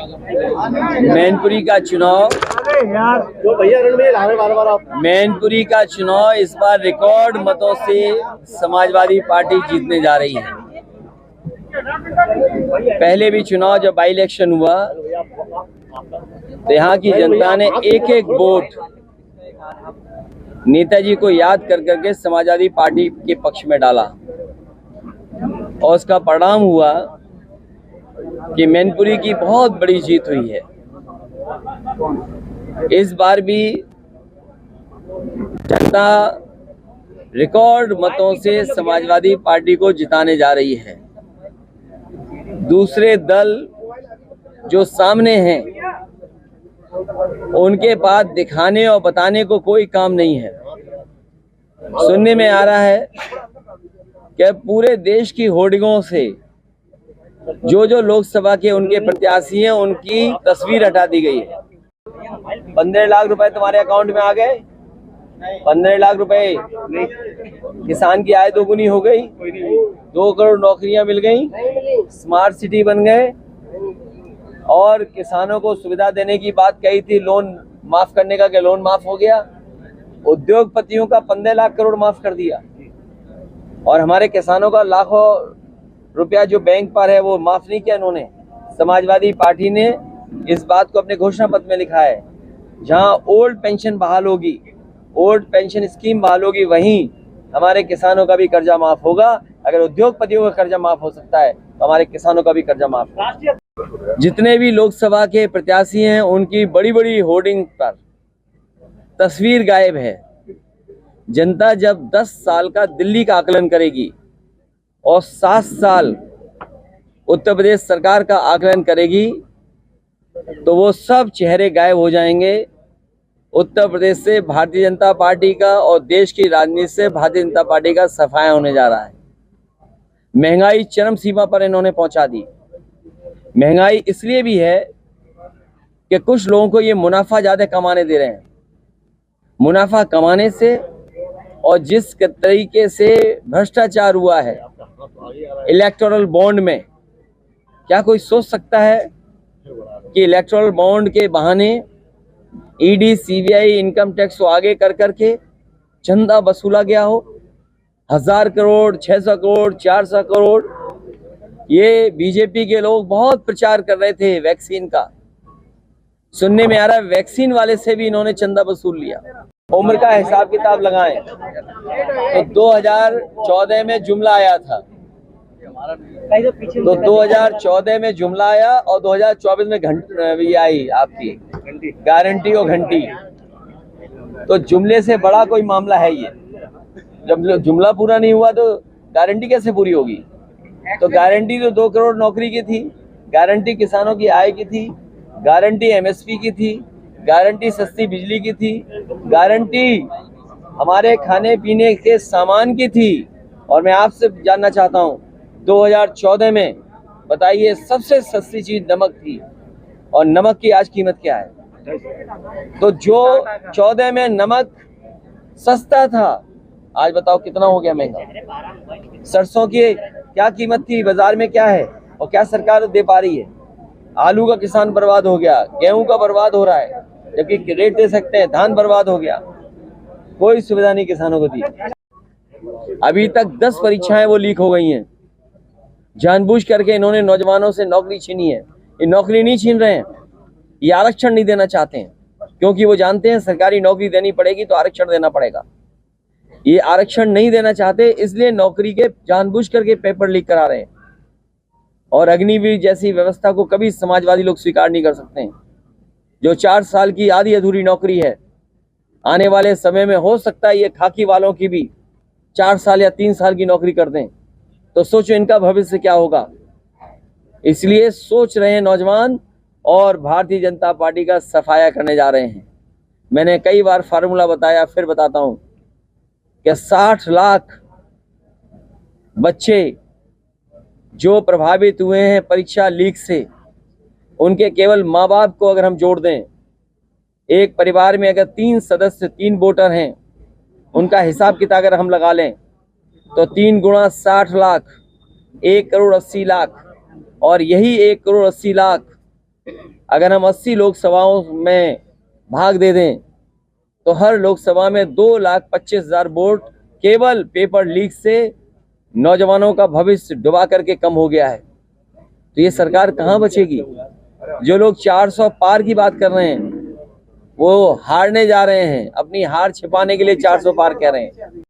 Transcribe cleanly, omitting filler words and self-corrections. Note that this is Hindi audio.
मैनपुरी का चुनाव मैनपुरी का चुनाव इस बार रिकॉर्ड मतों से समाजवादी पार्टी जीतने जा रही है। पहले भी चुनाव जब बाई इलेक्शन हुआ तो यहाँ की जनता ने एक एक वोट नेताजी को याद कर करके समाजवादी पार्टी के पक्ष में डाला और उसका परिणाम हुआ कि मैनपुरी की बहुत बड़ी जीत हुई है। इस बार भी जनता रिकॉर्ड मतों से समाजवादी पार्टी को जिताने जा रही है। दूसरे दल जो सामने हैं उनके पास दिखाने और बताने को कोई काम नहीं है। सुनने में आ रहा है कि पूरे देश की होर्डिंगों से जो लोकसभा के उनके प्रत्याशी हैं उनकी तस्वीर हटा दी गई है। 15 लाख रुपए तुम्हारे अकाउंट में आ गए। 15 लाख रुपए किसान की आय दोगुनी हो गई। 2 करोड़ नौकरियां मिल गई। स्मार्ट सिटी बन गए और किसानों को सुविधा देने की बात कही थी, लोन माफ करने का, कि लोन माफ हो गया। उद्योगपतियों का 15 लाख करोड़ माफ कर दिया और हमारे किसानों का लाखों रुपया जो बैंक पर है वो माफ नहीं किया इन्होंने। समाजवादी पार्टी ने इस बात को अपने घोषणा पत्र में लिखा है, जहां ओल्ड पेंशन बहाल होगी, ओल्ड पेंशन स्कीम बहाल होगी, वहीं हमारे किसानों का भी कर्जा माफ होगा। अगर उद्योगपतियों का कर्जा माफ हो सकता है तो हमारे किसानों का भी कर्जा माफ होगा। जितने भी लोकसभा के प्रत्याशी हैं उनकी बड़ी बड़ी होर्डिंग पर तस्वीर गायब है। जनता जब 10 साल का दिल्ली का आकलन करेगी और 7 साल उत्तर प्रदेश सरकार का आकलन करेगी तो वो सब चेहरे गायब हो जाएंगे। उत्तर प्रदेश से भारतीय जनता पार्टी का और देश की राजनीति से भारतीय जनता पार्टी का सफाया होने जा रहा है। महंगाई चरम सीमा पर इन्होंने पहुंचा दी। महंगाई इसलिए भी है कि कुछ लोगों को ये मुनाफा ज़्यादा कमाने दे रहे हैं। मुनाफा कमाने से और जिस तरीके से भ्रष्टाचार हुआ है इलेक्टोरल बॉन्ड में, क्या कोई सोच सकता है कि इलेक्टोरल बॉन्ड के बहाने ईडी, सीबीआई, इनकम टैक्स को आगे कर करके चंदा वसूला गया हो? 1000 करोड़, 600 करोड़, 400 करोड़। ये बीजेपी के लोग बहुत प्रचार कर रहे थे वैक्सीन का। सुनने में आ रहा है वैक्सीन वाले से भी इन्होंने चंदा वसूल लिया। उम्र का हिसाब किताब लगाएं तो 2014 में जुमला आया था, तो 2014 में जुमला आया और 2024 में घंटी आई, आपकी गारंटी और घंटी। तो जुमले से बड़ा कोई मामला है ये। जब जुमला पूरा नहीं हुआ तो गारंटी कैसे पूरी होगी? तो गारंटी तो 2 करोड़ नौकरी की थी, गारंटी किसानों की आय की थी, गारंटी एमएसपी की थी, गारंटी सस्ती बिजली की थी, गारंटी हमारे खाने पीने के सामान की थी। और मैं आपसे जानना चाहता हूं 2014 में बताइए सबसे सस्ती चीज नमक थी और नमक की आज कीमत क्या है? तो जो 14 में नमक सस्ता था आज बताओ कितना हो गया महंगा। सरसों की क्या कीमत थी, बाजार में क्या है और क्या सरकार दे पा रही है? आलू का किसान बर्बाद हो गया, गेहूं का बर्बाद हो रहा है, जबकि रेट दे सकते हैं। धान बर्बाद हो गया, कोई सुविधा नहीं किसानों को दी। अभी तक 10 परीक्षाएं वो लीक हो गई हैं। जानबूझ करके इन्होंने नौजवानों से नौकरी छीनी है। ये नौकरी नहीं छीन रहे हैं, ये आरक्षण नहीं देना चाहते हैं, क्योंकि वो जानते हैं सरकारी नौकरी देनी पड़ेगी तो आरक्षण देना पड़ेगा। ये आरक्षण नहीं देना चाहते, इसलिए नौकरी के जानबूझ करके पेपर लीक करा रहे हैं। और अग्निवीर जैसी व्यवस्था को कभी समाजवादी लोग स्वीकार नहीं कर सकते हैं। जो 4 साल की आधी अधूरी नौकरी है, आने वाले समय में हो सकता है ये खाकी वालों की भी 4 साल या 3 साल की नौकरी कर दें, तो सोचो इनका भविष्य क्या होगा। इसलिए सोच रहे हैं नौजवान और भारतीय जनता पार्टी का सफाया करने जा रहे हैं। मैंने कई बार फार्मूला बताया, फिर बताता हूं कि 60 लाख बच्चे जो प्रभावित हुए हैं परीक्षा लीक से, उनके केवल माँ बाप को अगर हम जोड़ दें, एक परिवार में अगर 3 सदस्य 3 वोटर हैं, उनका हिसाब किताब अगर हम लगा लें तो 3 गुणा 60 लाख 1 करोड़ 80 लाख, और यही 1 करोड़ 80 लाख अगर हम 80 लोकसभाओं में भाग दे दें तो हर लोकसभा में 2,25,000 वोट केवल पेपर लीक से नौजवानों का भविष्य डुबा करके कम हो गया है। तो ये सरकार कहां बचेगी? जो लोग 400 पार की बात कर रहे हैं वो हारने जा रहे हैं, अपनी हार छिपाने के लिए 400 पार कह रहे हैं।